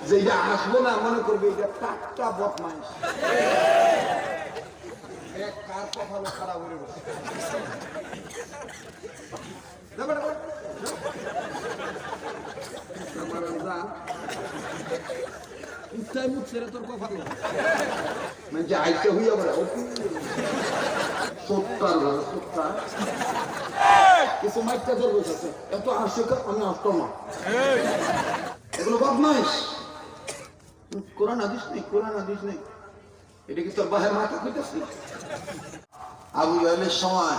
যে আসবো না মনে করবে এটা টাটকা বদমাইশ। কার কপাল খারাপ হয়ে গেছে। উঠতে মুখছে তোর কপাল মানে যে আইতে হইয়া বলে সত্তর সত্তর কিছু মাইকটা জোর বসেছে এত হাসি আমি আসতো না এগুলো বদমাইশ। কোরআন হাদিস নেই, কোরআন হাদিস নেই, এটা কি তোর বাহের মাথা কইতেছি? আবু জাহেলের সময়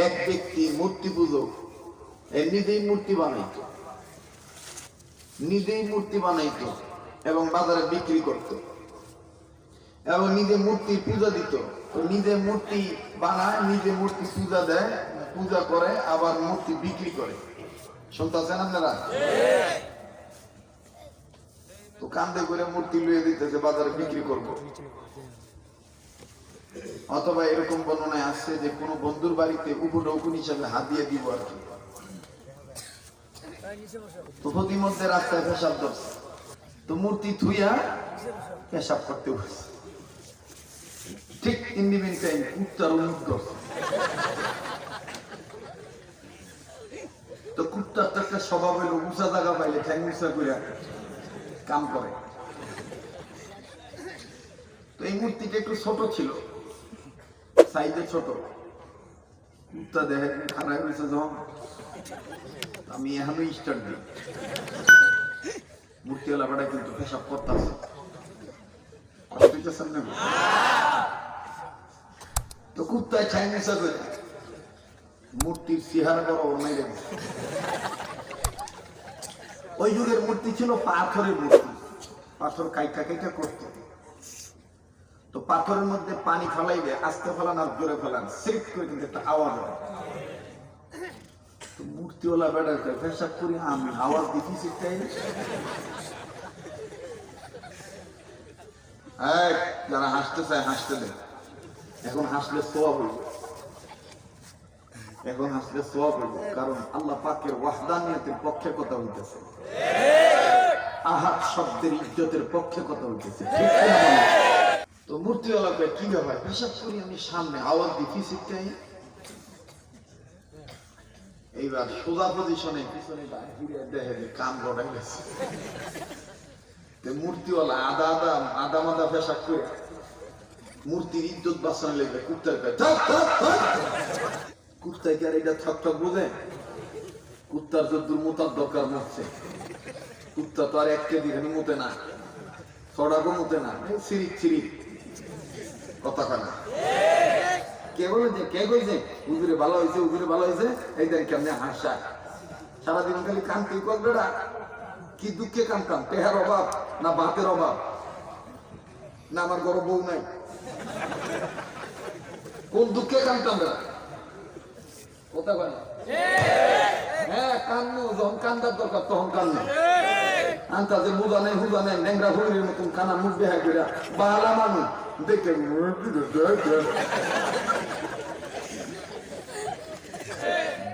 এক ব্যক্তি মূর্তি পূজক নিজেই মূর্তি বানাইতো, নিজেই মূর্তি বানাইতো এবং বাজারে বিক্রি করত এবং নিজে মূর্তির পূজা দিত। নিজে মূর্তি বানায়, নিজে মূর্তি পূজা দেয়, পূজা করে, আবার মূর্তি বিক্রি করে। শুনতেছেন আপনারা? তো কান্দে করে মূর্তি লুয়ে দিতেছে বাজারে বিক্রি করব। অথবা এরকম বর্ণনায় আসছে যে কোন বন্ধুর বাড়িতে উপঢৌকন হিসাবে হাত দিয়ে দিব আর কি। তো প্রতিমধ্যে রাস্তায় পেশাব ধরছে, তো মূর্তি থুইয়া পেশাব করতে বসছে। ঠিক ইন্ডিমেন্ট টাইম কুত্তার উন্মুখ করছে। তো কুত্তার তো একটা স্বভাব হইল উঁচা জায়গা পাইলে ঠ্যাং উঁচা করে কাম করে। তো এই মূর্তিটা একটু ছোট ছিল, সাইজে ছোট। কুত্তা দেখে খারাপ হয়েছে যখন আমি এখনো স্টার্ট দিই, মূর্তিওয়ালা বেড়া কিন্তু পেশাব করতেছে। তো কুত্তায় ঠ্যাং উঁচা করে মূর্তির চেহারা বড় অন্যায় রেখেছে। ওই যুগের মূর্তি ছিল পাথরের মূর্তি, পাথর কাইটা কাইটা করত। তো পাথরের মধ্যে পানি ফেলাইবে, আস্তে ফেলান আর জোরে ফেলান, সিট করে কিন্তু একটা আওয়াজ হয়। তো মূর্তিওয়ালা বেড়াতে পেশাব করি আমি আওয়াজ দিচ্ছি সিটটাই। যারা হাসতে চায় হাসতে দেয়, এখন হাসলে সওয়াব হইব, এখন হাসলে সওয়াব হইব, কারণ আল্লাহ পাকের ওয়াহদানিয়তের পক্ষে কথা হইতেছে, আহাদ শব্দের ইজ্জতের পক্ষে কথা হইতেছে। তো মূর্তিওয়ালাকে কি ব্যাপার, পেশাব করি আমি সামনে আওয়াজ দিচ্ছি সিটটাই। এইবার সোজা পজিশনে পিছনে দেখে যে কান গড়াই গেছে। মূর্তিওয়ালা আদা মাদা পেশাব করে মূর্তির ইজ্জত বাঁচানো লেগে কুত্তার কুত্তায় কি আর এটা ঠক ঠক বোঝে? কুত্তার যদ্দুর মোতার দরকার মরছে, কুত্তা তো আর এক কেজি মুতে না, ছড়াগো মুতে না, সিরিক সিরিক কথা কানা। কে বলে যে কে কইছে উজুরে ভালো হয়েছে, উজুরে ভালো হয়েছে, এই দেখ কেমনে হাসা, সারাদিন খালি কান্তি করবেড়া। কি দুঃখে কান্তাম, টেহার অভাব না ভাতের অভাব না আমার ঘরে বউ নাই, কোন দুঃখে কান্তাম বেড়া? কথা বলে হ্যাঁ কান্নু, যখন কান্দার দরকার তখন কান্নু। আন্তা যে বুঝা নেই হুজা নেই, ন্যাংরা হরিণের মতন কানা মুখ দেখা করে বালা মানুষ দেখে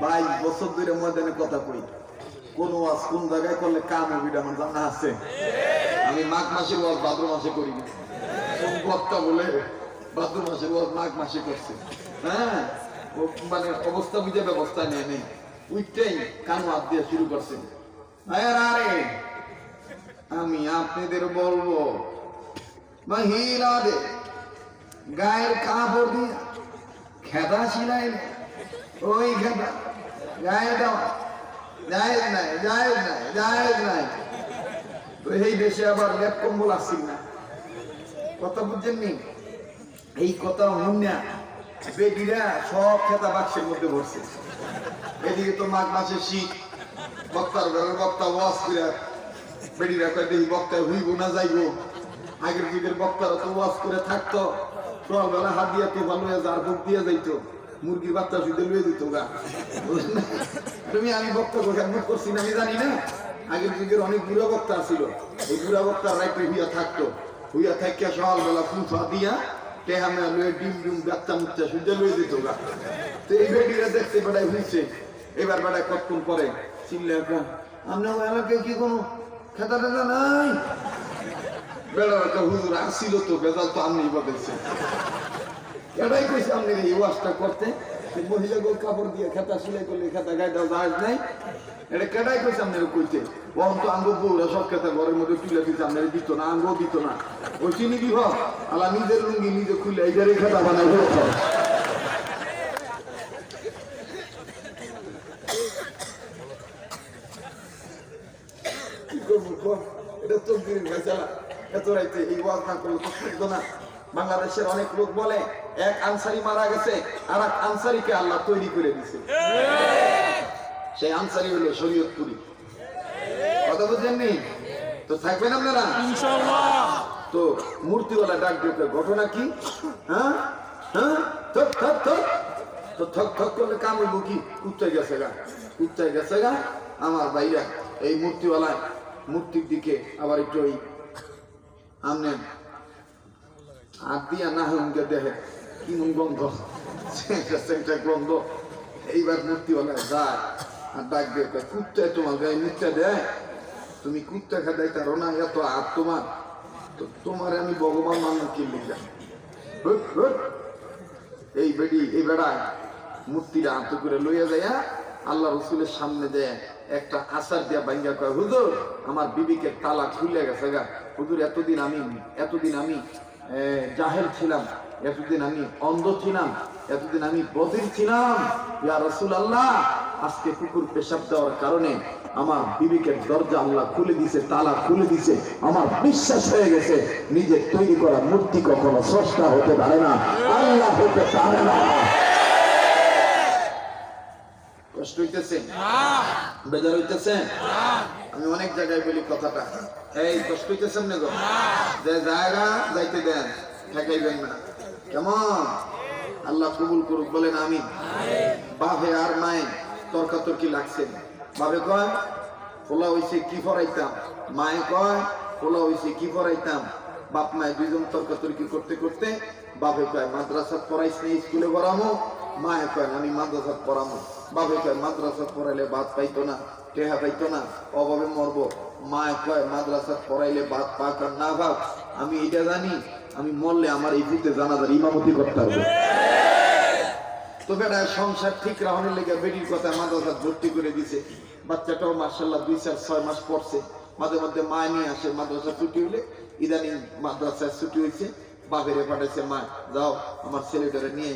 22 বছর ধরে ময়দানে কথা কই, কোন ওয়াজ কোন জায়গায় করলে কাম হবে আমার জানা আছে। আমি মাঘ মাসের ওয়াজ ভাদ্র মাসে করি না, কোন বক্তা বলে ভাদ্র মাসের ওয়াজ মাঘ মাসে করছে। হ্যাঁ মানে অবস্থা বুঝে ব্যবস্থা নেই নেই, উইটাই কান হাত দিয়ে শুরু করছে। আরে আমি আপনাদের বলবো মহিলাদের গায়ের কাপড় দিয়ে খেদা ছিলাই, ওই খেদা গায়ে দেওয়া জায়েজ নাই, জায়েজ নাই, জায়েজ নাই। তো এই দেশে আবার লেপ কম্বল আসছিল না, কথা বুঝছেন নি? এই কথা মুন্না বেডিরা সব খেতা বাক্সের মধ্যে ভরছে। এদিকে তো মাঘ মাসের শীত, বক্তার ঘরের বক্তা ওয়াজ করে বেডিরা কয় দেখি বক্তায় হইব না যাইব। আগের যুগের বক্তারা তো ওয়াজ করে থাকতো, সকালবেলা হাত দিয়ে তো ভালো যার বুক দিয়ে যাইতো, মুরগির বাচ্চা শুধু লুয়ে দিত গা। তুমি আমি বক্তা গোসাম্মত করছি না আমি জানি না। আগের যুগের অনেক বুড়া বক্তা ছিল, এই বুড়া বক্তার রাইতে হইয়া থাকতো, হইয়া থাকিয়া সকালবেলা ফুফা দিয়া টেহা মেয়া লুয়ে ডিম ডিম বাচ্চা মুচ্চা শুধু লুয়ে দিত গা। তো এই বেটিরা দেখতে বেড়াই হয়েছে, এবার বেড়ায় কতক্ষণ পরে চিনলে আপনার এলাকায় কি কোনো খেতা টেতা নাই। বেড়ার একটা হুজুর আসছিল তো বেজাল তো আপনি বলেছে, এটাই কইছে আপনি এই ওয়াজটা করতে। মহিলা গোল কাপড় দিয়ে খেতা সিলাই করলে খেতা গায়ে দেওয়া জাহাজ নাই, এটা কেটাই কইছে আপনার কইতে। বরং তো আঙ্গ বউরা সব খেতা ঘরের মধ্যে তুলে দিতে আপনার দিত না, আঙ্গ দিত না। ওই চিনি দিব আলা নিজের লুঙ্গি নিজে খুলে এই যে খেতা বানাই বাংলাদেশের অনেক লোক বলে এক আনসারি মারা গেছে আর এক আনসারিকে আল্লাহ তৈরি করে দিছে, সেই আনসারি হলো শরীয়তপুরি। কথা বুঝেননি তো? থাকবেন আপনারা ইনশাআল্লাহ। তো মূর্তিওয়ালা ডাক দিতে ঘটনা কি? হ্যাঁ হ্যাঁ থক থক থক, তো থক থক করলে কাম হইব কি? কুত্তায় গেছে গা, কুত্তায় গেছে গা। আমার ভাইরা এই মূর্তিওয়ালা মূর্তির দিকে আবার একটু ওই আমনে হাত দিয়া না হুমকে দেখে কি গন্ধ, সেটা গন্ধ। এইবার মূর্তিওয়ালা যায় আর ডাক দিয়ে কুত্তায় তোমার গায়ে মুখটা দেয়, তুমি কুত্তা খাদাই তারো না, এত হাত তোমার, তো তোমার আমি ভগবান মান্য কি লিখা। এই বেডি এই বেড়ায় মূর্তিটা আত্ম করে লইয়া যায় আল্লাহ রসুলের সামনে দেয় একটা আচার দিয়া ভাঙ্গা কয়, হুজুর আমার বিবিকে তালা খুলে গেছে গা। হুজুর এতদিন আমি জাহেল ছিলাম, এতদিন আমি অন্ধ ছিলাম, এতদিন আমি বধির ছিলাম। ইয়া রাসূলুল্লাহ, আজকে কুকুর পেশাব দেওয়ার কারণে আমার বিবিকে দরজা আল্লাহ খুলে দিছে, তালা খুলে দিছে। আমার বিশ্বাস হয়ে গেছে নিজের তৈরি করা মূর্তি কখনো স্রষ্টা হতে পারে না, আল্লাহ হতে পারে না। কষ্ট হইতেছে? বেজার হইতেছে? আমি অনেক জায়গায় বলি কথাটা, এই কষ্ট হইতেছে না গো, যে জায়গা যাইতে দেন, ঠেকাইবেন না। কেমন? আল্লাহ কবুল করুক, বলেন আমিন। বাপে আর মায়ে তর্কাতর্কি লাগছে। বাপে কয় পোলা হইছে কি ফরাইতাম, মায়ে কয় পোলা হইছে কি ফরাইতাম। বাপ মায়ে দুইজন তর্কাতর্কি করতে করতে বাপে কয় মাদ্রাসা পড়াইছ না, স্কুলে পড়ামো। মায়ে কয় আমি মাদ্রাসা পড়ামো। বাপে কয় মাদ্রাসা পড়াইলে ভাত পাইতো না, টেহা পাইতো না, অভাবে মরবো। মায়ে কয় মাদ্রাসা পড়াইলে ভাত পাক আর না পাক আমি এটা জানি, আমি মরলে আমার এই ভূতে জানাজার ইমামতি করতে হবে। তো বেটা সংসার ঠিক রাহনের লেগে বেটির কথা মাদ্রাসা ভর্তি করে দিছে। বাচ্চাটাও মাশাআল্লাহ 2-4-6 মাস পড়ছে। মাঝে মধ্যে মা নিয়ে আসে মাদ্রাসা ছুটি হইলে। ইদানিং মাদ্রাসায় ছুটি হয়েছে, বাপেরে পাঠাইছে, মা যাও আমার ছেলেটারে নিয়ে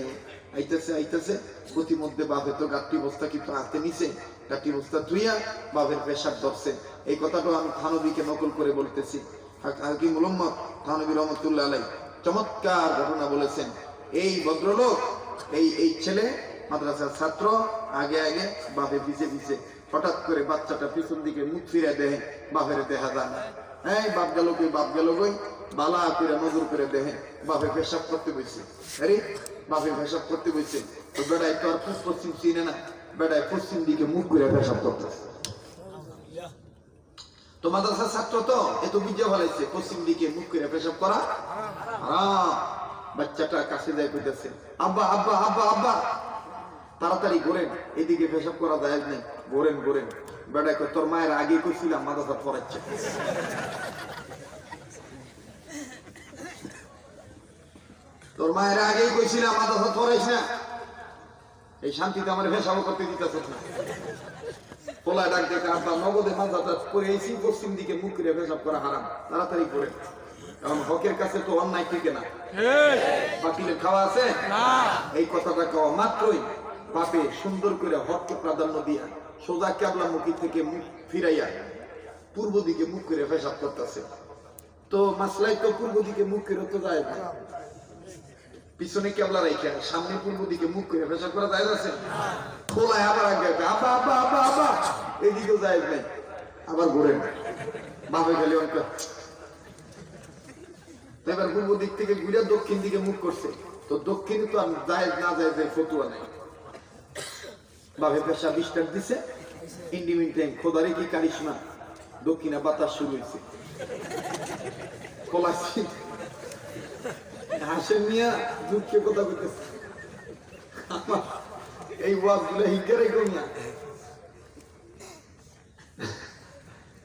আইতেছে। প্রতিমধ্যে বাপে তো গাঠি বস্তা কিন্তু হাতে নিছে, গাঠি বস্তা ধুইয়া বাপের পেশাব ধরছে। এই কথাটাও আমি থানবীকে নকল করে বলতেছি। হাকিম মুহাম্মদ থানবী রহমতুল্লাহ আলাইহি চমৎকার ঘটনা বলেছেন। এই ভদ্রলোক এই ছেলে মাদ্রাসার ছাত্র, আগে আগে বাপে পিছে পিছে, হঠাৎ করে বাচ্চাটা পিছন দিকে মুখ ফিরে দেহে, বাপের দেখা যায় না। এই বাপ গেল কই, বালা করে নজর করে দেহে বাপে পেশাব করতে বসছে। আরে বাপে পেশাব করতে বসছে, তো বেড়ায় তো আর পশ্চিম চিনে না, বেড়ায় পশ্চিম দিকে মুখ করে পেশাব করতেছে। তো মাদ্রাসার ছাত্র তো এত বুঝে ফেলাইছে পশ্চিম দিকে মুখ করে পেশাব করা হারাম। বাচ্চাটা কাছে যায় কইতেছে, আব্বা আব্বা আব্বা আব্বা তাড়াতাড়ি ঘোরেন, এদিকে পেশাব করা যায় নাই, ঘোরেন। বেড়ায় কয় তোর মায়ের আগে কইছিলাম মাদ্রাসা পড়াচ্ছে। তোর মায়ের আগেই কইছিলাম মাদ্রাসা পড়াইছ না, এই শান্তিতে আমার পেশাব করতে দিতেছ না। পোলা ডাক দেখে আব্বা নগদে মাদ্রাসা পড়েছি, পশ্চিম দিকে মুখ করে পেশাব করা হারাম, তাড়াতাড়ি করে। কারণ হকের কাছে তো অন্যায় ঠিক না, বাকিলে খাওয়া আছে না। এই কথাটা খাওয়া মাত্রই বাপে সুন্দর করে হককে প্রাধান্য দিয়া সোজা কেবলামুখী থেকে মুখ ফিরাইয়া পূর্ব দিকে মুখ করে পেশাব করতেছে। তো মাসলাই তো পূর্ব দিকে মুখ করে তো যায় না, পিছনে কেবলা রাইখা সামনে পূর্ব দিকে মুখ করে পেশাব করা যায় আছে। খোলায় আবার আগে আব্বা আব্বা আব্বা আব্বা, এদিকেও যায় নাই, আবার ঘুরেন। বাপে গেলে অনেক এবার পূর্ব দিক থেকে ঘুরে দক্ষিণ দিকে মুখ করছে, তো দক্ষিণে তো আমি যায় না যায় যে ফতুয়া নাই। বাপে পেশা বিস্তার দিছে, ইন্ডিমিন টাইম খোদারে কি কারিশমা, দক্ষিণে বাতাস শুরু হয়েছে। হাসেন মিয়া দুঃখে কথা বলতেছে, এই ওয়াজ গুলো হিকারে কমিয়া।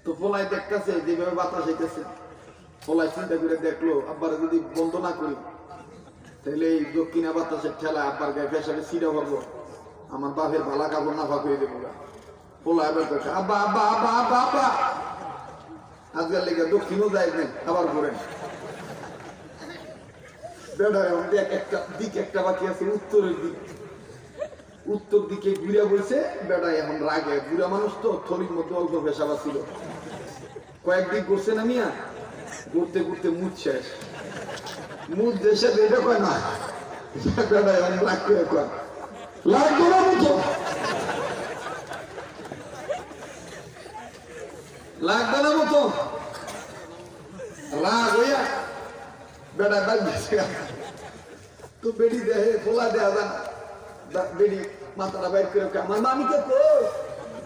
তো পোলাই দেখতেছে যেভাবে বাতাস হইতেছে, পোলাই চিন্তা করে দেখলো আব্বার যদি বন্ধ না করি তাহলে এই দক্ষিণা বাতাসের ঠেলা আব্বার গায়ে ফেসাবে সিডা করবো, আমার বাপের ভালা কাপড় না ফাঁক হয়ে দেবো। পোলা এবার দেখে আব্বা আব্বা আব্বা আব্বা আব্বা, আজকাল লেগে দক্ষিণও যায় নেই, আবার ঘুরেন একটা দিক একটা বাকি আছে উত্তরের দিক, উত্তর দিকে ঘুরে বলছে বেটা এখন রাগে, বুড়া মানুষ তো থরির মধ্যে অল্প পেশাবা ছিল, কয়েকদিন করছে না মিয়া, ঘুরতে ঘুরতে মুখ শেষ, মুখ দেশে এটা কয় না বেটা এখন রাগ করে কয় লাগবে না মতো, লাগবে না মতো, রাগ হইয়া বেটা বাদ দিয়েছে। তো বেড়ি দেহে খোলা দেয়া যান, বেড়ি মাথাটা বাইর করে আমার মামিকে কই,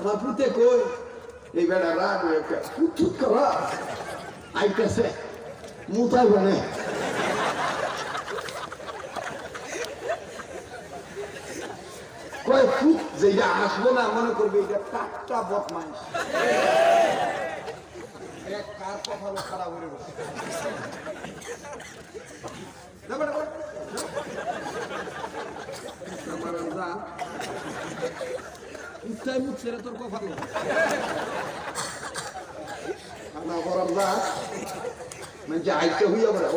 আমার পুতে কই, এই বেড়া রাগ হয়ে ফুট করা আইতেছে মুতাই বনে কয় ফুট যেটা আসবো না মনে করবে এটা টাটকা বদমাইশ, কার কথা খারাপ হয়ে গেছে উঠতে মুখছে তোর কথা মানে আইতে হইয়া বলে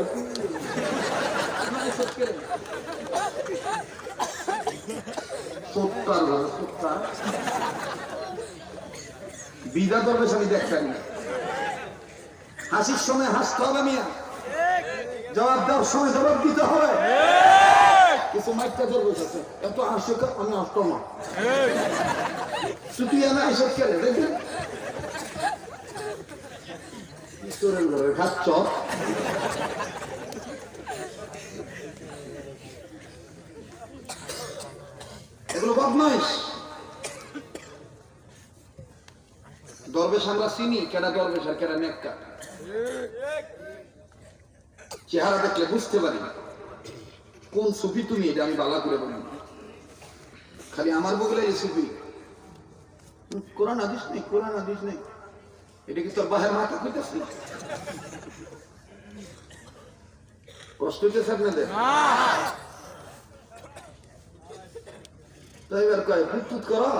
বিদা দরবেশ আমি দেখতাম না, হাসির সময় হাসতে হবে মিয়া, জবাব দেওয়ার সময় জবাব দিতে হবে। কিছু মাইকটা দরবেশ আছে এত হাসি আমি হাসতো না, শুধু আমি আইসব খেলে দেখবেন ঈশ্বরের ঘরে খাচ্ছ এগুলো বদমাইশ। দরবেশ আমরা চিনি কেডা দরবেশ আর কেডা নেককা, চেহারা দেখলে বুঝতে পারি কোন সুফি তুমি, এটা আমি বালা করে বলি, খালি আমার বগলে এই সুফি, কোরআন হাদিস নেই, কোরআন হাদিস নেই, এটা কি তোর বাহের মাথা কইতেছি? কষ্ট হইতেছে আপনাদের? তাই এবার কয় ফুট করো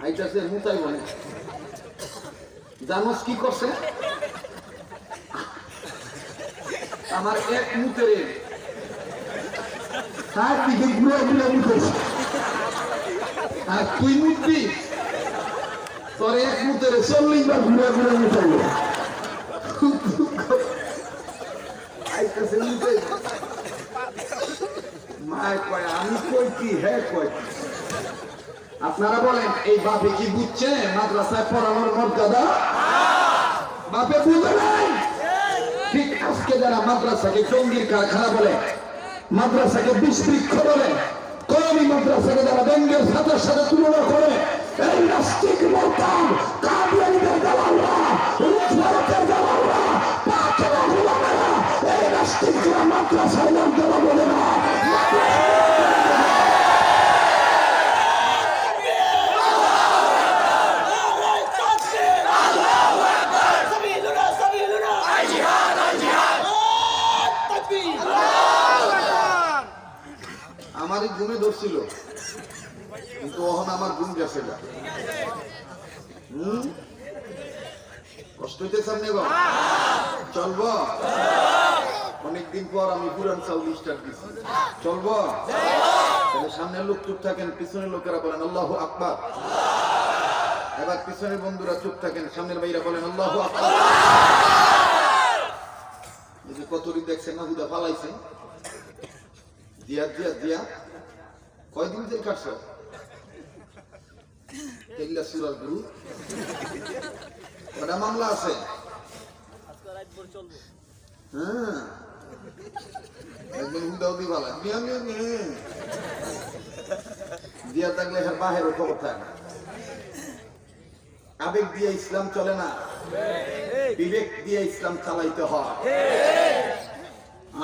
আইতাছে মুতাই বনে, জানোস কি করছে? আমার এক মুতেরে তার দিকে ঘুরে ঘুরে মুতেছে, আর তুই মুতবি তোর এক মুতেরে 40 বার ঘুরে ঘুরে মুতাইল। মায় কয় আমি কই কি হ্যাঁ কয়। আপনারা বলেন এই বাপে কি বুঝছে মাদ্রাসায় পড়ানোর মর্যাদা? বাপে বুঝে নাই। ঠিক আজকে যারা মাদ্রাসাকে টঙ্গির কারখানা বলে, মাদ্রাসাকে বিষ বৃক্ষ বলে, কওমি মাদ্রাসাকে যারা ব্যঙ্গের সাথে সাথে তুলনা করে, এই নাস্তিক মোরতাদ কাদিয়ানীদের দালালরা, রুফারতের দালালরা, পাঁচলা গোলামেরা, এই নাস্তিকরা মাদ্রাসার মর্যাদা বলে না। আমারই ঘুমে ধরছিল কিন্তু ওখানে আমার ঘুম গেছে না। কষ্ট হইতে সামনে গো চলবো, অনেকদিন পর আমি পুরান চাউল স্টার্ট দিচ্ছি, চলবো? তাহলে সামনের লোক চুপ থাকেন, পিছনের লোকেরা বলেন আল্লাহু আকবার। এবার পিছনের বন্ধুরা চুপ থাকেন, সামনের ভাইরা বলেন আল্লাহু আকবার। এই যে কতরি দেখছেন না হুদা ফালাইছে, দিয়া দিয়া দিয়া কয়দিন থেকে কাটছ এগুলা সুরার গুরু, ওটা মামলা আছে। হ্যাঁ একজন হুদা হুদি ফালাই দিয়া থাকলে বাহেরও খবর থাকে না। আবেগ দিয়ে ইসলাম চলে না, বিবেক দিয়ে ইসলাম চালাইতে হয়।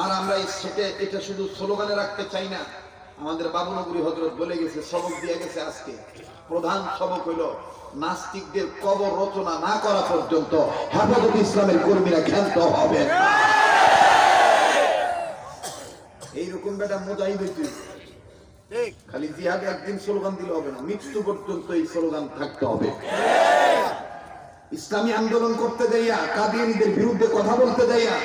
আর আমরা এটা শুধু স্লোগানে রাখতে চাই না। আমাদের বাবুনগরী হযরত বলে গেছে, সবক দিয়ে গেছে, আজকে প্রধান সবক হইল নাস্তিকদের কবর রচনা না করা পর্যন্ত হেফাজত ইসলামের কর্মীরা ক্ষান্ত হবে না। এইরকম বেটা মুজাহিদ হইতে খালি জিহাদ একদিন স্লোগান দিলে হবে না, মৃত্যু পর্যন্ত এই স্লোগান থাকতে হবে। ইসলামী আন্দোলন করতে যাইয়া কাদিয়ানীদের বিরুদ্ধে কথা বলতে যাইয়া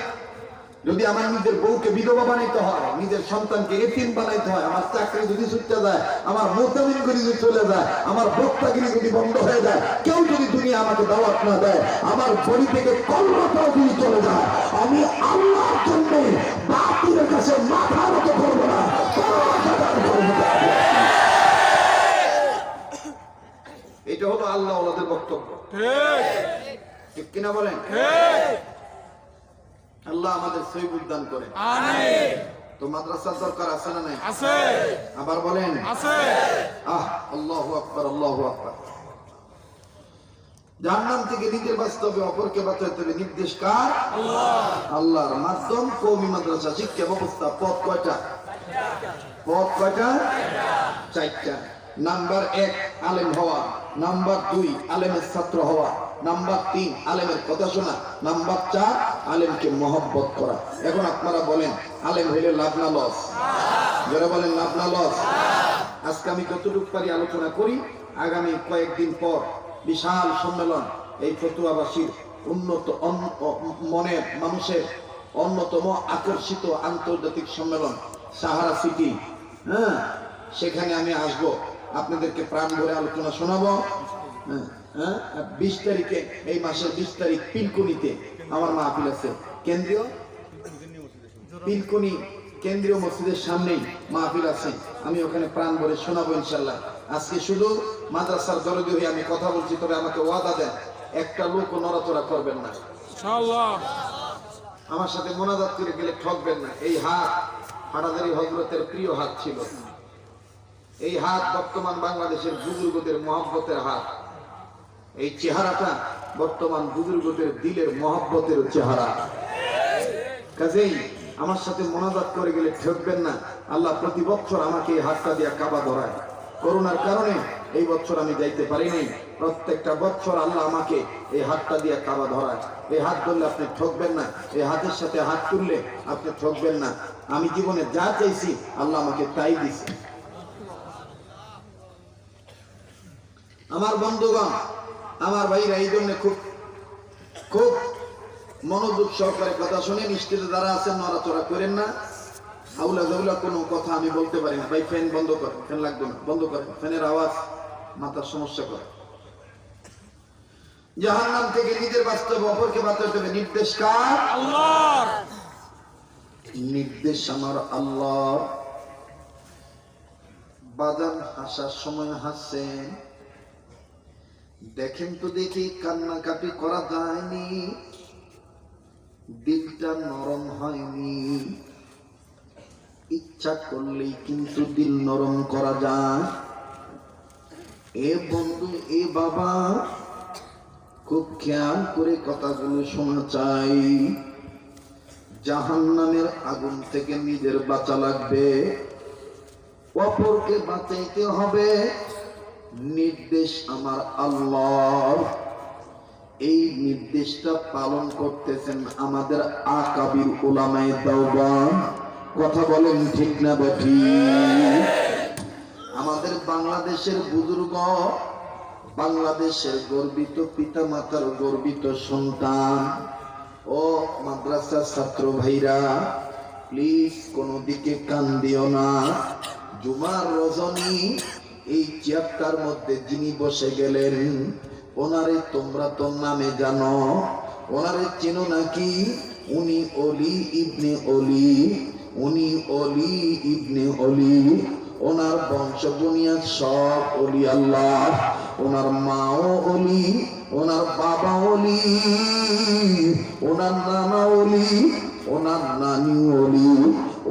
যদি আমার নিজের বউকে বিধবা বানাইতে হয়, নিজের সন্তানকে এতিম বানাইতে হয়, আমার চাকরি যদি ছুটতে যায়, আমার মোতাবিনগিরি যদি চলে যায়, আমার বক্তাগিরি যদি বন্ধ হয়ে যায়, কেউ যদি দুনিয়া আমাকে দাওয়াত না দেয়, আমার বড়ি থেকে কলমাটাও যদি চলে যায়, আমি আল্লাহর জন্য বাতিলের কাছে মাথা নত করবো না। এটা হলো আল্লাহ ওনাদের বক্তব্য, ঠিক কিনা বলেন? আল্লাহ আমাদের সহিহ দান করেন। আমিন। তো মাদ্রাসার দরকার আছে না নাই? আছে। আবার বলেন আছে। আল্লাহু আকবার, আল্লাহু আকবার। জাহান্নাম থেকে নিজের বাঁচতে অপরকে বাঁচাতে হবে, নির্দেশ কার? আল্লাহ। আল্লাহর মাধ্যম কওমি মাদ্রাসা শিক্ষা ব্যবস্থা পথ কয়টা? পথ কয়টা? চারটা। নাম্বার 1 আলেম হওয়া, নাম্বার 2 আলেমের ছাত্র হওয়া, নাম্বার 3 আলেমের কথা শোনা, নাম্বার 4 আলেমকে মহব্বত করা। এখন আপনারা বলেন আলেম হইলে লাভ না লস? যারা বলেন লাভ না লস? আজকে আমি যতটুকু পারি আলোচনা করি, আগামী কয়েকদিন পর বিশাল সম্মেলন, এই ফতুয়াবাসীর উন্নত মনের মানুষের অন্যতম আকর্ষিত আন্তর্জাতিক সম্মেলন সাহারা সিটি, সেখানে আমি আসব, আপনাদেরকে প্রাণ ভরে আলোচনা শোনাবো। 20 তারিখে, এই মাসের 20 তারিখ পিলকুনিতে আমার মাহফিল আছে, কেন্দ্রীয় পিলকুনি কেন্দ্রীয় মসজিদের সামনেই মাহফিল আছে, আমি ওখানে প্রাণ ভরে শোনাবো ইনশাল্লাহ। আজকে শুধু মাদ্রাসার দরদি হয়ে আমি কথা বলছি, তবে আমাকে ওয়াদা দেন একটা লোক নড়াচড়া করবেন না ইনশাআল্লাহ। আমার সাথে মোনাজাত করে গেলে ঠকবেন না। এই হাত হাটাদারি হযরতের প্রিয় হাত ছিল, এই হাত বর্তমান বাংলাদেশের বুজুর্গদের মহব্বতের হাত, এই চেহারাটা বর্তমান বুজুর্গদের দিলের মহব্বতের চেহারা। কাজেই আমার সাথে মোনাজাত করে গেলে ঠকবেন না। আল্লাহ প্রতি বছর আমাকে এই হাতটা দিয়ে কাবা ধরায়, করোনার কারণে এই বছর আমি যাইতে পারি নাই, প্রত্যেকটা বছর আল্লাহ আমাকে এই হাতটা দিয়ে কাবা ধরায়। এই হাত ধরলে আপনি ঠকবেন না, এই হাতের সাথে হাত তুললে আপনি ঠকবেন না। আমি জীবনে যা চাইছি আল্লাহ আমাকে তাই দিছে। আমার বন্ধুগণ, আমার ভাইরা, এই জন্য খুব খুব মনোযোগ সহকারে কথা শুনে নিশ্চিত যারা আছেন নড়াচড়া করেন না। আউলা জাউলা কোনো কথা আমি বলতে পারি না। ভাই ফ্যান বন্ধ করেন, ফ্যান লাগবে না, বন্ধ করেন, ফ্যানের আওয়াজ মাথার সমস্যা করে। জাহান্নাম থেকে নিজের বাঁচতে অপরকে বাঁচাতে হবে, নির্দেশ কার? আল্লাহর। নির্দেশ আমার আল্লাহর। বাজান হাসার সময় হাসছেন, দেখেন তো দেখি কান্নাকাটি করা যায়নি, দিলটা নরম হয়নি। ইচ্ছা করলেই কিন্তু দিল নরম করা যায়। এ বন্ধু, এ বাবা, খুব খেয়াল করে কথাগুলো শোনা চাই। জাহান্নামের আগুন থেকে নিজের বাঁচা লাগবে, অপরকে বাঁচাইতে হবে, নির্দেশ আমার আল্লাহর। এই নির্দেশটা পালন করতেছেন আমাদের আকাবির উলামায়ে দেওবান। কথা বলেন ঠিক না বেঠিক? আমাদের বাংলাদেশের বুজুর্গ, বাংলাদেশের গর্বিত পিতা মাতার গর্বিত সন্তান ও মাদ্রাসার ছাত্র ভাইরা, প্লিজ কোনো দিকে কান দিও না। জুমার রজনী এই চেয়ারটার মধ্যে যিনি বসে গেলেন, ওনারে তোমরা তো নামে জানো, ওনারে চেনো নাকি? উনি অলি ইবনে অলি, উনি অলি ইবনে অলি। ওনার বংশ বুনিয়াদ সব অলি আল্লাহ। ওনার মাও অলি, ওনার বাবা অলি, ওনার নানা অলি, ওনার নানি অলি,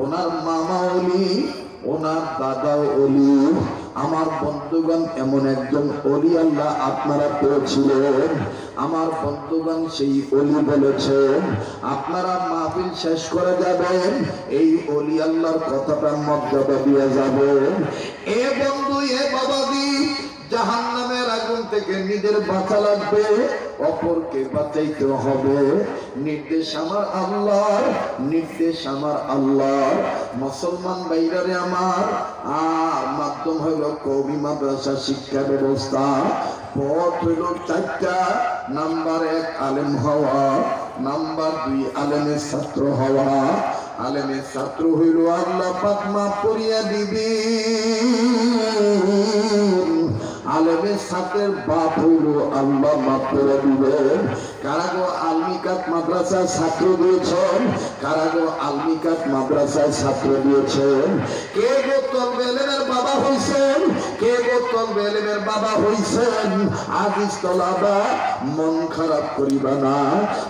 ওনার মামা অলি, ওনার দাদাও অলি। আমার বন্ধুগণ, এমন একজন অলি আল্লাহ আপনারা পেয়েছিলেন। আমার বন্ধুগণ সেই অলি বলেছেন, আপনারা মাহফিল শেষ করে যাবেন, এই অলি আল্লাহর কথাটা মর্যাদা দিয়ে যাবেন। এ বন্ধু, এ বাবাজি, জাহান্নামের আগুন থেকে নিজের বাঁচা লাগবে, অপরকে বাঁচাইতে হবে। নির্দেশ আমার আল্লাহর, নির্দেশ আমার আল্লাহর। মুসলমান ভাইরারে আমার, মাধ্যম হইল কওমি মাদ্রাসা শিক্ষা ব্যবস্থা। পথ হইল চারটা। নাম্বার 1 আলেম হওয়া, নাম্বার 2 আলেমের ছাত্র হওয়া। আলেমের ছাত্র হইল আল্লাহ পাক মাফ করিয়া দিবে। আলেমের ছাত্রের বাপ হইল আল্লাহ মাফ করে দিবেন। কারাগো আলমিকাত মাদ্রাসায় ছাত্র দিয়েছেন, কারাগো আলমিকাত মাদ্রাসায় ছাত্র দিয়েছেন। কে গো তলবে ইলমের বাবা হইছেন, কে গো তলবে ইলমের বাবা হইছেন। আজিজ তলাবা, মন খারাপ করিবা না।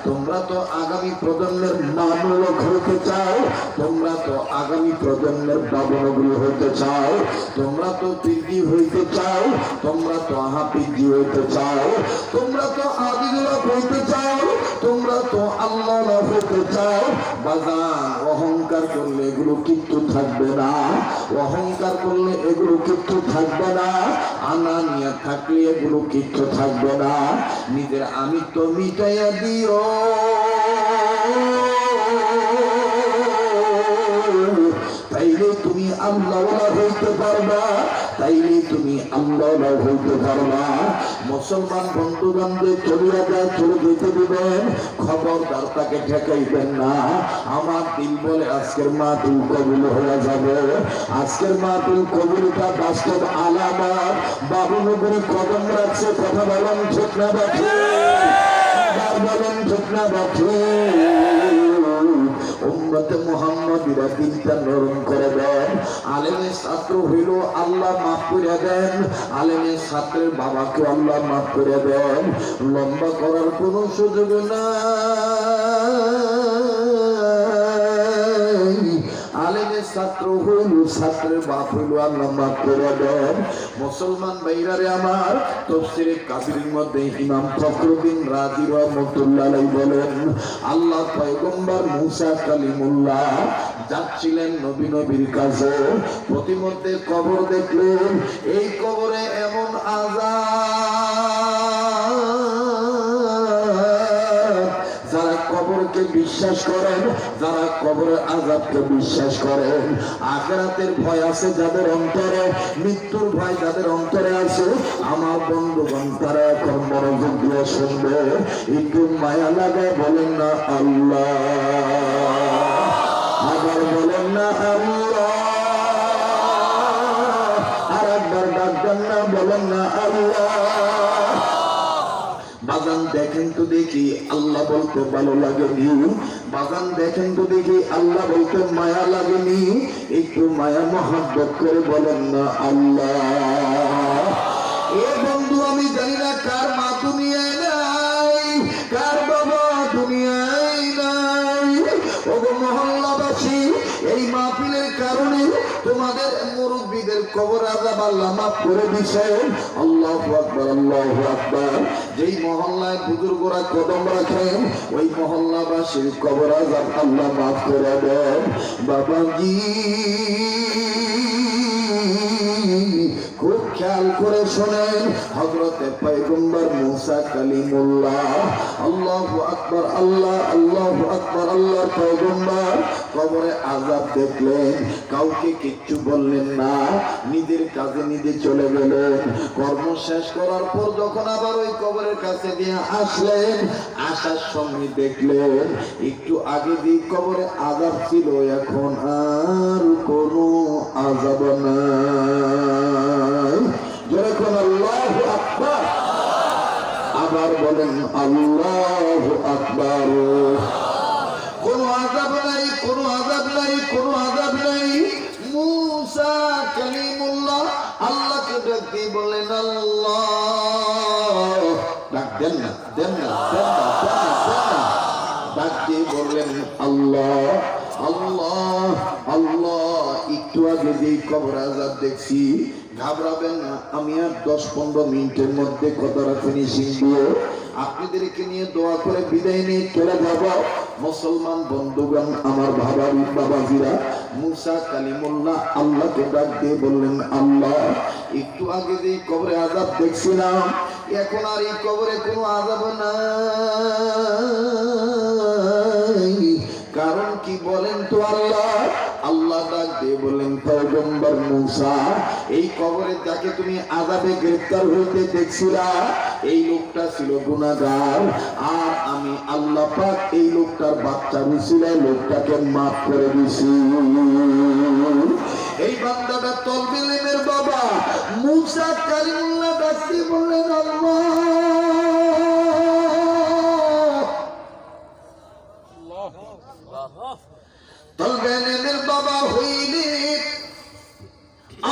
তোমরা তো আগামী প্রজন্মের মানব হতে চাও, তোমরা তো আগামী প্রজন্মের বাবনগুলো হতে চাও, তোমরা তো পীরজি হইতে চাও, তোমরা তো হাফিজি হইতে চাও, তোমরা তো আদিগুলা হইতে চাও, তোমরা তো আল্লাহ হইতে চাও। বাজান, অহংকার করলে এগুলো কিচ্ছু থাকবে না, অহংকার করলে এগুলো কিচ্ছু থাকবে না, আনানিয়া থাকলে এগুলো কিচ্ছু থাকবে না। নিজের আমি তো মিটাইয়া দিও, তাইলে তুমি আল্লাহওয়ালা হইতে পারবা, তাইলে তুমি আল্লাহওয়ালা হইতে পারবা। মুসলমান বন্ধু বান্ধব চলিয়া যায়, চলে যেতে দিবেন, খবরদার তাকে ঠেকাইবেন না। আমার দিল বলে আজকের মাহফিল কবুল হয়ে যাবে। আজকের মাহফিল কবুলটা বাস্তব আলামত। বাবুনগরী কদম রাখছে, কথা বলেন ঠিক না বাকি, বলেন ঠিক না বাকি। উম্মতে মুহাম্মাদিরা দিনটা নরম করে দেন। আলেমের ছাত্র হইল আল্লাহ মাফ করে দেন, আলেমের ছাত্রের বাবাকে আল্লাহ মাফ করে দেন। লম্বা করার কোনো সুযোগ নাই। আলেমের ছাত্র হইল, ছাত্রের বাপ হইল আল্লাহ মাফ করে দেন। মুসলমান ভাইরারে আমার, তাফসীরে কাবীরের মধ্যে ইমাম ফখরুদ্দীন রাজি রাহমাতুল্লাহ আলাইহি বলেন, আল্লাহ পয়গম্বর মুসা কালিমুল্লাহ যাচ্ছিলেন নবীর কাছে, প্রতিমধ্যে কবর দেখলেন। এই কবরে এমন আযাব, যারা কবরকে বিশ্বাস করেন, যারা কবরের আযাবকে বিশ্বাস করেন, আখিরাতের ভয় আছে যাদের অন্তরে, মৃত্যুর ভয় যাদের অন্তরে আছে, আমার বন্ধুগণ তারা এখন মনোযোগ দিয়ে শুনবে। একটু মায়া লাগে বলেন না আল্লাহ, আবার বলেন না আল্লাহ, আর একবার ডাকবেন না, বলেন না আল্লাহ। বাজান দেখেন তো দেখি আল্লাহ বলতে ভালো লাগেনি, বাজান দেখেন তো দেখি আল্লাহ বলতে মায়া লাগেনি। একটু মায়া মহব্বত করে বলেন না আল্লাহ। এ বন্ধু, আমি জানি না কার মা দুনিয়ায় নাই, কার বাবা দুনিয়ায় নাই। ওগো মহল্লাবাসী, এই মাহফিলের কারণে তোমাদের মুরব্বীদের কবর আযাব আল্লাহ মাফ করে দিয়েছেন। আল্লাহু আকবার, আল্লাহু আকবার। যেই মহল্লায় বুজুর্গরা কদম রাখেন, ওই মহল্লাবাসীর কবর আযাব আল্লাহ মাফ করে দেন। বাবাজি, খুব খেয়াল করে শোনেন, হযরতে পয়গম্বর মুসা কালিমুল্লাহ, আল্লাহু আকবার, আল্লাহ, আল্লাহু আকবার, আল্লাহর পয়গম্বর কবরে আযাব দেখলেন, কাউকে কিচ্ছু বললেন না, নিজের কাজে নিজে চলে গেলেন। কর্ম শেষ করার পর যখন আবার ওই কবরের কাছে দিয়ে আসলেন, আসার সময় দেখলেন একটু আগে যে কবরে আযাব ছিল, এখন আর কোনো আযাব নাই। যখন আল্লাহু আকবার, আবার বলেন আল্লাহু আকবার। কোনো আযাব নাই, কোনো আযাব নাই, কোনো আযাব নাই। মুসা কালিমুল্লাহ আল্লাহকে ডাক দিয়ে বললেন আল্লাহ, ডাক দেন না, দেন না, দেন না, দেন না, দেন না, ডাক দিয়ে বললেন আল্লাহ, আল্লাহ, আল্লাহ। একটু আগে যেই কবর আযাব দেখছি, ঘাবড়াবেন না, আমি আর 10-15 মিনিটের মধ্যে কথাটা ফিনিশিং দিয়ে আপনাদেরকে নিয়ে দোয়া করে বিদায় নিয়ে চলে যাব। মুসলমান বন্ধুগণ, আমার বাবাজিরা, মুসা কালিমুল্লাহ আল্লাহকে ডাক দিয়ে বললেন, আল্লাহ, একটু আগে যে কবরে আযাব দেখছিলাম, এখন আর এই কবরে কোনো আযাব নাই। কারণ কি বলেন তো আল্লাহ? আল্লাহ ডাক দিয়ে বললেন, পয়গম্বর মুসা, এই কবরে যাকে তুমি আযাবে গ্রেফতার হইতে দেখছিলা, এই লোকটা ছিল গুনাহগার, আর আমি আল্লাহ পাক এই লোকটার বাচ্চা উসিলায় লোকটাকে মাফ করে দিছি। এই বান্দাটা তলবে ইলমের বাবা মুসা কালিমুল্লাহ ডাক দিয়ে বললেন, আল্লাহ, তলবে ইলমের বাবা হইলে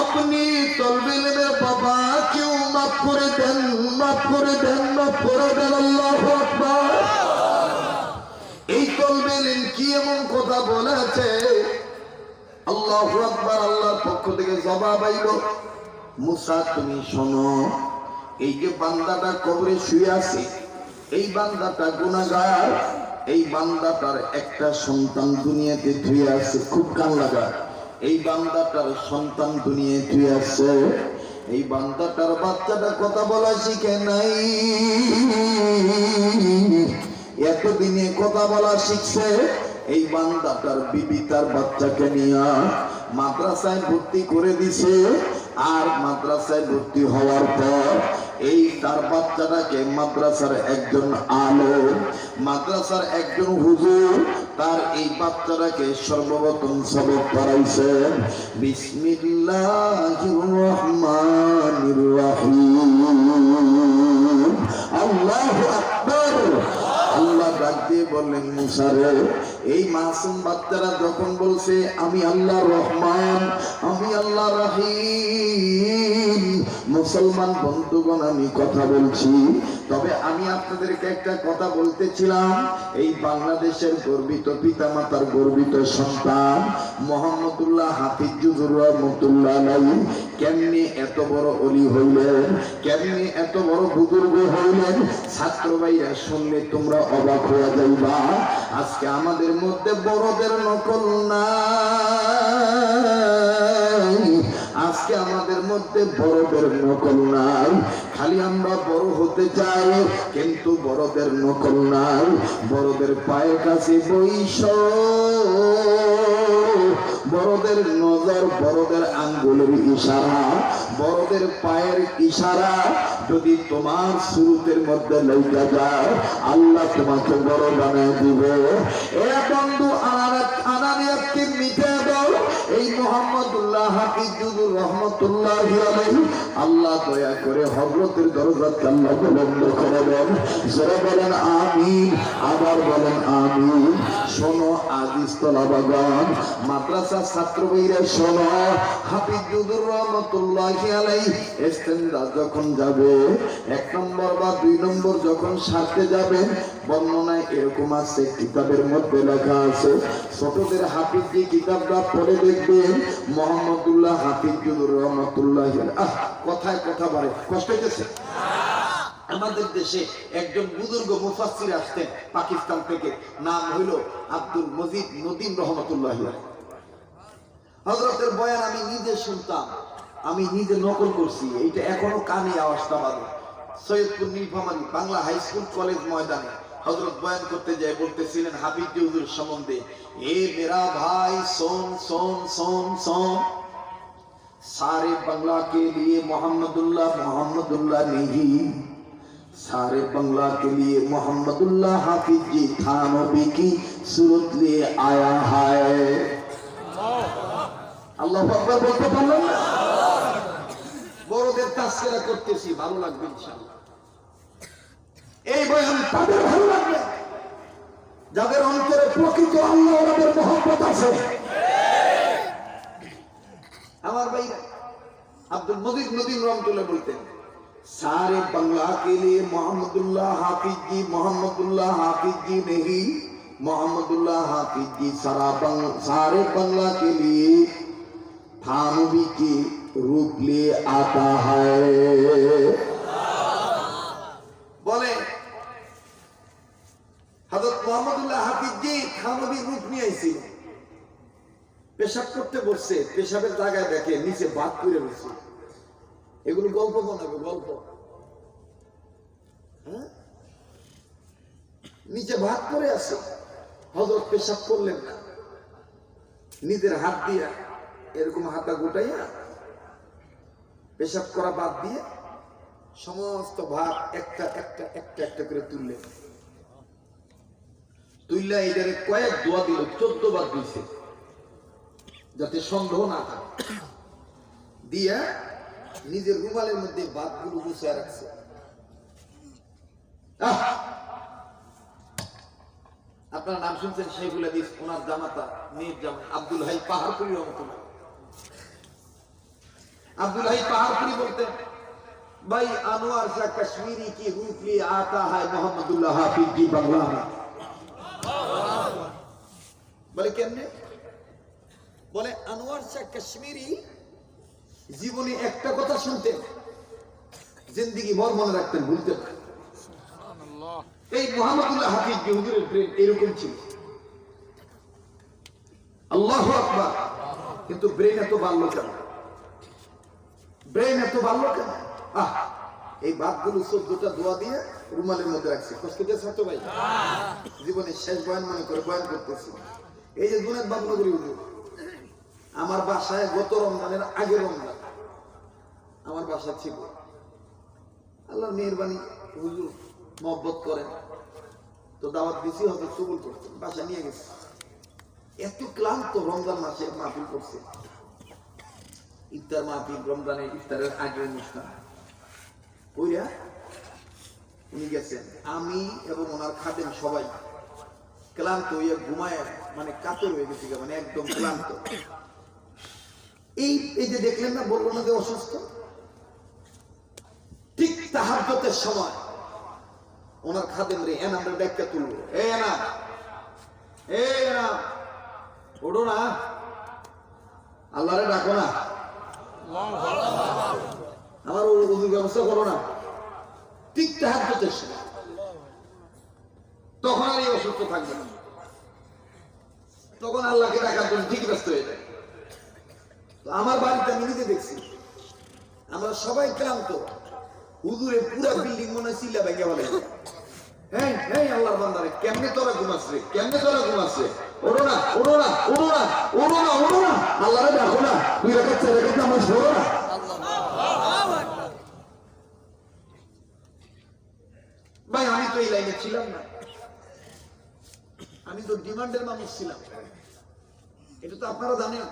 আপনি তলবে ইলমের বাবা কেউ মাফ করে দেন, মাফ করে দেন, মাফ করে দেন। আল্লাহু আকবার। এই তলবে ইলম কি এমন কথা বলেছে? আল্লাহু আকবার। আল্লাহর পক্ষ থেকে জবাব আইল, মুসা তুমি শোনো, এই যে বান্দাটা কবরে শুয়ে আছে, এই বান্দাটা গুনাহগার, এই বান্দাটার একটা সন্তান দুনিয়াতে ধুয়ে আছে। খুব কান লাগা, এই বান্দাটার সন্তান দুনিয়ায় ধুয়ে আছে। এই বান্দাটার বাচ্চাটা কথা বলা শিখে নাই, এতদিনে কথা বলা শিখছে। এই বান্দাটার বিবি তার বাচ্চাকে নিয়ে মাদ্রাসায় ভর্তি করে দিছে, আর মাদ্রাসায় ভর্তি হওয়ার পর এই তার বাচ্চাটাকে মাদ্রাসার একজন আলেম, মাদ্রাসার একজন হুজুর তার এই বাচ্চাটাকে সর্বপ্রথম সবক পড়াইছেন, বিসমিল্লাহির রহমানির রহিম। আল্লাহু আকবার। আল্লাহ ডাক দিয়ে বললেন, মুসা রে, এই মাসুম বাচ্চারা যখন বলছে আমি আল্লাহ রহমান, আমি আল্লাহ রহিম, মুসলমান বন্ধুগণ আমি কথা বলছি, তবে আমি আপনাদেরকে একটা কথা বলতেছিলাম। এই বাংলাদেশের গর্বিত পিতামাতার গর্বিত সন্তান মোহাম্মদুল্লাহ হাফিজুর রহমতুল্লাহ আলাইহি কেমনি এত বড় ওলি হইলেন, কেমনি এত বড় বুজুর্গ হইলেন, ছাত্র ভাইরা শুনলে তোমরা অবাক হয়ে যাইবা। আজকে আমাদের মধ্যে বড়দের নকল নাই, আজকে আমাদের মধ্যে বড়দের নকল নাই। খালি আমরা বড় হতে চাই, কিন্তু বড়দের নকল নাই। বড়দের পায়ের কাছে বইস, বড়দের নজর, বড়দের আঙ্গুলের ইশারা, বড়দের পায়ের ইশারা যদি তোমার সুরতের মধ্যে লেগে যায়, আল্লাহ তোমাকে বড় বানিয়ে দিবে। এ বন্ধু, আনানিয়াতকে মিটে দাও। এই মোহাম্মদুল্লাহ হাফিজুর রহমতুল্লাহি আলাইহি আল্লাহ দয়া করে হযরতের দরজাকে আল্লাহ বন্ধ করে দেন। যারা বলেন আমিন, আবার বলেন আমিন। শোনো আজিজ তলাবাগান, মাদ্রাসা ছাত্র ভাইরা শোনো, হাফিজুর রহমতুল্লাহি আলাইহি ইস্তেনজা যখন যাবে, 1 নম্বর বা 2 নম্বর যখন সারতে যাবে, বর্ণনায় এরকম আছে, কিতাবের মধ্যে লেখা আছে, ছোটদের হাফিজ যে কিতাবটা পড়ে দেখবেন, মোহাম্মদুল্লাহ হাফিজুর রহমতুল্লাহি আলাইহি। কথায় কথা বলে কষ্ট হইতেছে। আমাদের দেশে একজন বুজুর্গ মুফাসসির আসতেন পাকিস্তান থেকে, নাম হইল আব্দুল মজিদ নদীম রহমতুল্লাহি আলাইহি। হযরতের বয়ান আমি নিজে শুনতাম, আমি নিজে নকল করছি, এইটা এখনো কানে আওয়াজটা বাজে। Saidpur Nilphamari Bangla high school college ময়দানে হযরত বয়ান করতে যায় বলতেছিলেন হাফিজ হুজুর সম্বন্ধে, এ মেরা ভাই সোন সোন সোন সোন, सारे बंगला के लिए मोहम्मदुल्लाह नहीं, सारे बंगला के लिए मोहम्मदुल्लाह हाफिज जी थानवी की सूरत ले आया है। আল্লাহু আকবার বলতে পারলেন না? বড়দের তাসকিরা করতেছি, ভালো লাগবে ইনশাআল্লাহ। এই বয়ান তাদের ভালো লাগবে যাদের অন্তরে প্রকৃত আল্লাহ রাব্বের মহব্বত আছে। আমার ভাই আব্দুল মজিদ নদীম রহমতুল্লাহ বলতেন, सारे बंगला के लिए मोहम्मदुल्लाह हाफिज जी नहीं, मोहम्मदुल्लाह हाफिज जी सारे बंगला के लिए थानवी के रूप ले आता है। बोले हजरत মুহাম্মদুল্লাহ হাফিজ জি খানবীর রূপ নিয়ে আইছিল, পেশাব করতে বসছে, পেশাবের জায়গায় দেখে নিচে ভাত করে বসছে। এগুলো গল্প বানাবে, গল্প। হ্যাঁ, নিচে ভাত করে আছে, হযরত পেশাব করলেন না, নিজের হাত দিয়া এরকম হাতা গোটাইয়া পেশাব করা বাদ দিয়ে সমস্ত ভাত একটা একটা একটা একটা করে তুললেন। তুললা এটারে কয়েক দোয়া দিল, 14 বার দিয়েছে যাতে সন্দেহ না থাকে। দিয়া নিজের রুমালের মধ্যে ভাতগুলো গুছিয়ে রাখছে। আপনার নাম শুনছেন শেখুল হাদিস, ওনার জামাতা মেয়ের জামাই আব্দুল হাই পাহাড়পুরি রহমতুল্লাহ। আব্দুল হাই পাহাড়পুরি বলতেন, भाई अनवर शाह कश्मीरी की रूप लिए आता है मोहम्मदुल्लाह हाफिज की बांग्ला में। बोले केमने? बोले अनवर शाह कश्मीरी জীবনে একটা কথা শুনতেন, জিন্দেগি ভর মনে রাখতেন, ভুলতেন না। এই মোহাম্মদুল্লাহ হাফিজ হুজুরের ব্রেন এরকম ছিল। আল্লাহু আকবার। কিন্তু ব্রেন এত বাড়লো কেন? ব্রেন এত বাড়লো কেন? এই বাদগুলো 14টা দোয়া দিয়ে রুমালের মধ্যে রাখছে। কষ্ট দিয়েছে তো ভাই? জীবনে শেষ বয়ান মনে করে বয়ান করতেছি। এই যে জুনায়েদ বাবনগরী হুজুর আমার বাসায় গত রমজানের আগে রমজান আমার বাসা ছিল। আল্লাহর মেহেরবানি, হুজুর মহব্বত করেন তো দাওয়াত দিছি, হয়তো কবুল করছেন, বাসা নিয়ে গেছে। এত ক্লান্ত রমজান মাসে মাহফিল করছে, ইফতার মাহফিল, রমজানের ইফতারের আগে অনুষ্ঠান কইরা উনি গেছেন। আমি এবং ওনার খাদেম সবাই ক্লান্ত হইয়া ঘুমায়, মানে কাতর হয়ে গেছি, মানে একদম ক্লান্ত। এই যে দেখলেন না, বললো না যে অসুস্থ, ঠিক তাহাজ্জুদের সময় ওনার খাদেম রে এনাম রে ডাক্কা তুললো, এই এনাম, এই এনাম, ওঠো না, আল্লাহরে ডাকো না, আমার ওযুর ব্যবস্থা করো না। ঠিক তাহাজ্জুদের সময়, তখন আর এই অসুস্থ থাকবে না, তখন আল্লাহকে ডাকার জন্য ঠিক ব্যস্ত হয়ে যায়। তো আমার বাড়িতে আমি নিজে দেখছি, আমরা সবাই ক্লান্ত, হুজুরে পুরা বিল্ডিং মনে হয় চিল্লা ভেঙে বলে, হ্যাঁ হ্যাঁ আল্লাহর বান্দারে কেমনে তোরা ঘুমাচ্ছে, কেমনে তোরা ঘুমাচ্ছে, ওড়ো না ওড়ো না ওড়ো না ওড়ো না ওড়ো না, আল্লাহরে ডাকো না, 2 রাকাত 4 রাকাত নামাজ পড়ো না। ভাই আমি তো এই লাইনে ছিলাম না, আমি তো ডিমান্ডের মানুষ ছিলাম, এটা তো আপনারা জানেন।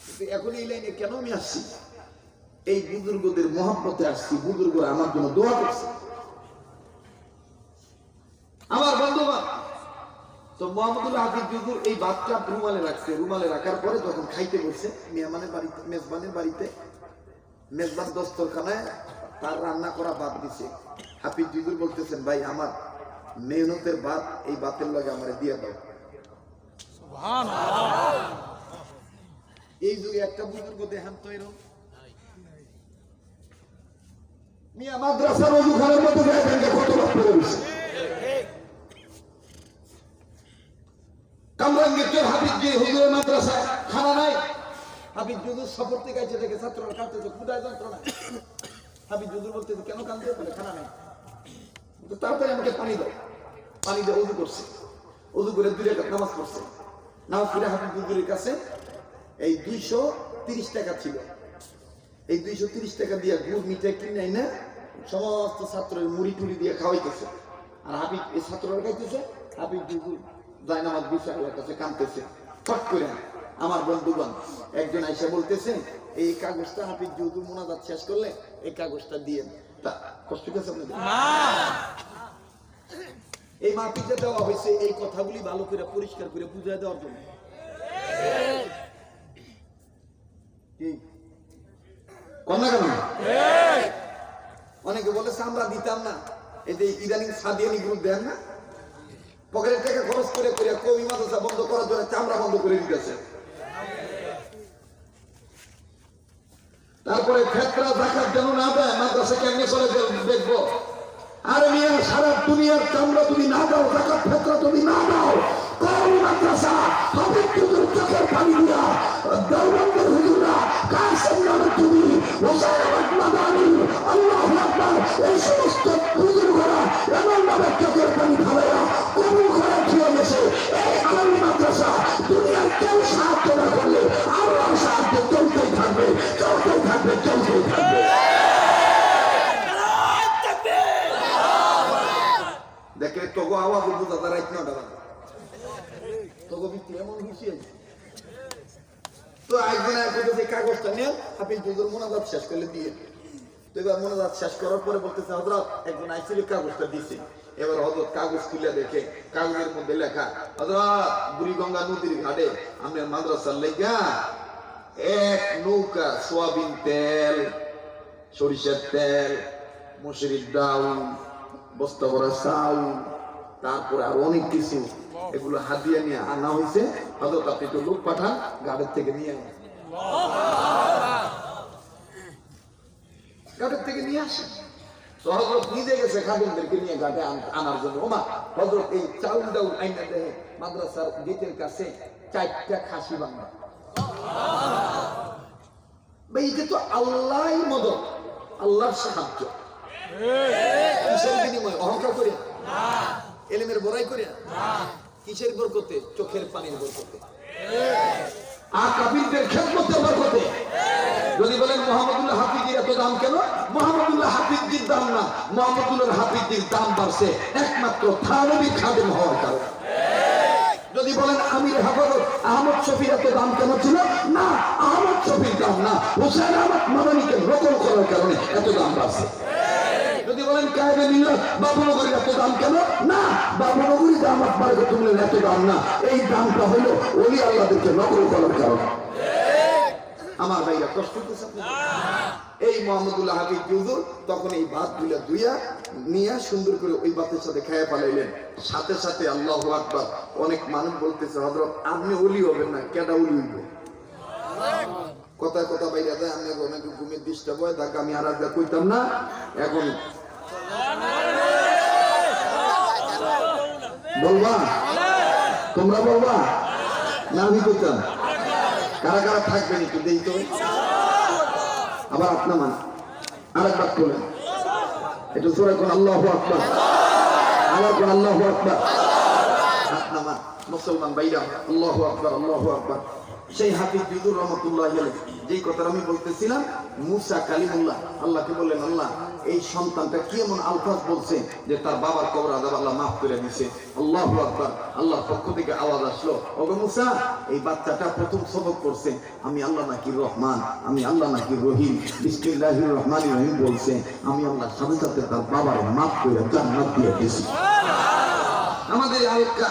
কিন্তু এখন এই লাইনে কেন আমি আসছি? এই বুজুর্গদের মহব্বতে আসছি, বুজুর্গরা আমার জন্য দোয়া করছে। আমার বন্ধুগণ, তো মোহাম্মদুল্লাহ হাফিজ হুজুর এই ভাতটা রুমালে রাখছে, রুমালে রাখার পরে যখন খাইতে বসছে মেহমানের বাড়িতে, মেজবানের বাড়িতে, মেজবান দস্তরখানায় তার রান্না করা ভাত দিছে। হাফিজ হুজুর বলতেছেন, ভাই আমার মেহনতের ভাত, এই ভাতের লগে আমারে দিয়ে দাও। সুবহানাল্লাহ। এই যুগে একটা বুজুর্গ দেখান তো এরকম মিয়া মাদ্রাসার ওযুখানার মধ্যে যায় ব্যাংকে কত লোক পড়ে বসে। কামরাঙ্গীর হাফিজ জি হুজুরের মাদ্রাসায় খানা নাই। হাফিজ হুজুর সফর থেকে এসে দেখে ছাত্ররা কাঁদতেছে, ক্ষুধায় যন্ত্রণা। হাফিজ হুজুর বলতেছে, কেন কাঁদতে? বলে খানা নাই। তাড়াতাড়ি আমাকে পানি দাও। পানি দিয়ে ওযু করছে, ওযু করে 2 রাকাত নামাজ পড়ছে। নামাজ পড়ে হাফিজ হুজুরের কাছে এই 230 টাকা ছিল। এই 230 টাকা দিয়ে গুড় মিঠাই কিনে না সমস্ত ছাত্রের মুড়ি টুড়ি দিয়ে খাওয়াইতেছে। আর হাফিজ এই ছাত্ররা খাইতেছে, হাফিজ হুজুর জায়নামাজ বিছায় আল্লাহর কাছে কাঁদতেছে। ফট করে আমার বন্ধুগণ একজন আইসা বলতেছে, এই কাগজটা হাফিজ হুজুর মুনাজাত শেষ করলে এই কাগজটা দিয়ে তা কষ্ট পেয়েছে আপনাদের না। এই মাহফিলে দেওয়া হয়েছে এই কথাগুলি ভালো করে পরিষ্কার করে বুঝায় দেওয়ার জন্য। অনেকে বলেছে আমরা দিতাম না, এই যে ইদানিং সাদিয়ানি গ্রুপ দেন না, পকেটের টাকা খরচ করে কমি মাদ্রাসা বন্ধ করার জন্য চামড়া বন্ধ করে দিতেছে। তারপরে ফেতরা যাকাত যেন না দেয়, মাদ্রাসা কেমনে করে দেখবো, আর মিয়া সারা দুনিয়ার চামড়া তুমি না দাও, জাকাত ফিতরা তুমি না দাও, কওমি মাদ্রাসা হাবিব হুজুর চোখের পানি দিয়া দেওবন্দের হুজুররা কাসেম নামে তুমি হোসেন আহমদ মাদানী আল্লাহু আকবার এই সমস্ত হুজুররা এমন ভাবে চোখের পানি ঢালাইয়া কবুল করে দিয়ে গেছে। এই কওমি মাদ্রাসা দুনিয়ার কেউ সাহায্য না করলে আল্লাহর সাহায্য চলতেই থাকবে, চলতেই থাকবে, চলতেই থাকবে। দেখে তোগো আওয়াজ বুঝা তারা ইতনা ডালা তোগো ভিতরে এমন খুশি আছে। তো একদিন কইতেছে কাগজটা নেন, হাফিজ হুজুর মোনাজাত শেষ করে দিয়ে। তো এবার মোনাজাত শেষ করার পরে বলতেছে হযরত একজন আইছিল কাগজটা দিছে। এবার হযরত কাগজ খুলে দেখে কাগজের মধ্যে লেখা, হযরত বুড়িগঙ্গা নদীর ঘাটে আমাদের মাদ্রাসার লাইগা এক নৌকা সোয়াবিন তেল, সরিষার তেল, মসুরির ডাল, বস্তা ভরা চাউল, তারপরে আরো অনেক কিছু এগুলো হাদিয়া নিয়ে আনা হয়েছে। হযরত আপনি তো লোক পাঠান ঘাটের থেকে নিয়ে আসেন, ঘাটের থেকে নিয়ে আসেন। তো হযরত নিজে গেছে খাদেমদেরকে নিয়ে ঘাটে আনার জন্য। ওমা হযরত এই চাউল ডাউল আইনা দেয় মাদ্রাসার গেটের কাছে 4টা খাসি বাংলা। ভাই এটা তো আল্লাহই মদদ, আল্লাহর সাহায্য। কিসের বিনিময়? অহংকার করে না, এলেমের বড়াই করে না, কিসের বরকতে? চোখের পানির বরকতে, আর কাফিরদের খেদমতের বরকতে। যদি বলেন মোহাম্মদুল্লাহ হাফিজের এত দাম কেন? মোহাম্মদুল্লাহ হাফিজের দাম না, মোহাম্মদুল্লাহ হাফিজের দাম বাড়ছে একমাত্র থানবী খাদেম হওয়ার কারণে। যদি বলেন আমির হাফেজ আহমদ শফির এত দাম কেন ছিল? না, আহমদ শফির দাম না, হোসেন আহমদ মাদানীকে নকল করার কারণে এত দাম বাড়ছে। যদি বলেন কায়েদে মিল্লাত বাবুনগরীর এত দাম কেন? না, বাবুনগরী দামাত বারকাতুল্লাহর এত দাম না, এই দামটা হলো ওলি আল্লাহদেরকে নকল করার কারণে। আমার ভাইরা কষ্ট হচ্ছে এই মোহাম্মদুল্লাহ হাফিজ হুজুর তখন এই ভাতগুলা ধুইয়া নিয়ে সুন্দর করে ওই ভাতের সাথে খেয়ে পালাইলেন। সাথে সাথে আল্লাহু আকবার, অনেক মানুষ বলতেছে হযরত আপনি ওলি হবেন না, কেডা ওলি হইব? কথায় কথা বাইরে যায়, আমি অনেক ঘুমের ডিস্টার্ব হয়, তাকে আমি আর আগে কইতাম না। এখন বলবা, তোমরা বলবা না আমি কইতাম? কারা কারা থাকবেন একটু দেই তো। আবার আপনার মান আরেকবার বলেন একটু জোরে কোন আল্লাহু আকবার, আবার কোন আল্লাহু আকবার। আপনার মান মুসলমান ভাইরা আল্লাহু আকবার, আল্লাহু আকবার। সেই হাফিজ হুজুর রহমাতুল্লাহ আলাইহি যেই কথা আমি বলতেছিলাম, মুসা কালিমুল্লাহ আল্লাহকে বললেন, আল্লাহ এই সন্তানটা কি এমন আলফাজ বলছে যে তার বাবার কবর আযাব আল্লাহ মাফ করে দিয়েছে। আল্লাহু আকবার। আল্লাহর পক্ষ থেকে আওয়াজ আসলো, ওগো মুসা এই বাচ্চাটা প্রথম সবক করছে আমি আল্লাহ নাকি রহমান, আমি আল্লাহ নাকি রহিম, বিসমিল্লাহির রহমানির রহিম বলছে। আমি আল্লাহ সাথে সাথে তার বাবার মাফ করে জান্নাত দিয়ে দিয়েছি। আমাদের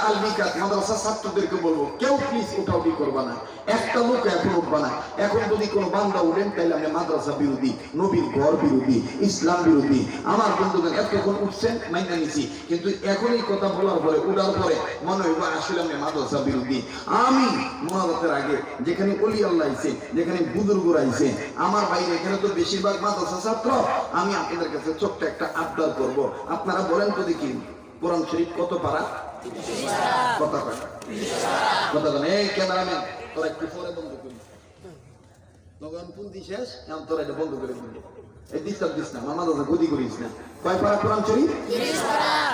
আলবিকাত মাদ্রাসা ছাত্রদেরকে বলবো, কেউ প্লিজ উঠাউটি করবা না, একটা লোক এখন উঠবা না। এখন যদি কোনো বান্দা উঠেন তাহলে আমি মাদ্রাসা বিরোধী, নবীর ঘর বিরোধী, ইসলাম বিরোধী। আমার বন্ধুগণ এতক্ষণ উঠছেন মাইনা নিছি, কিন্তু এখন এই কথা বলার পরে উঠার পরে মনে হইব আসলে আমি মাদ্রাসা বিরোধী। আমি মুনাজাতের আগে যেখানে ওলি আল্লাহ আইছে, যেখানে বুজুর্গরা আইছে, আমার বাইরে এখানে তো বেশিরভাগ মাদ্রাসা ছাত্র। আমি আপনাদের কাছে ছোট্ট একটা আবদার করব, আপনারা বলেন তো দেখি কোরআন শরীফ কত পারা? কথা কথা বলেন। এই ক্যামেরাম্যান তোরা একটু পরে বন্ধ করি, তখন পুন্তি শেষ, এখন তোরা এটা বন্ধ করে দিবি। এই ডিস্টার্ব দিস না, মামা দাদা গদি করিস না। কয় পারা কোরআন শরীফ?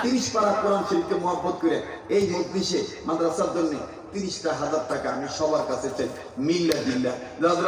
30 পারা কোরআন শরীফকে মহব্বত করে এই মজলিসে মাদ্রাসার জন্য 30,000 টাকা আমি সবার কাছে চাই, মিল্লা দিল্লাহ।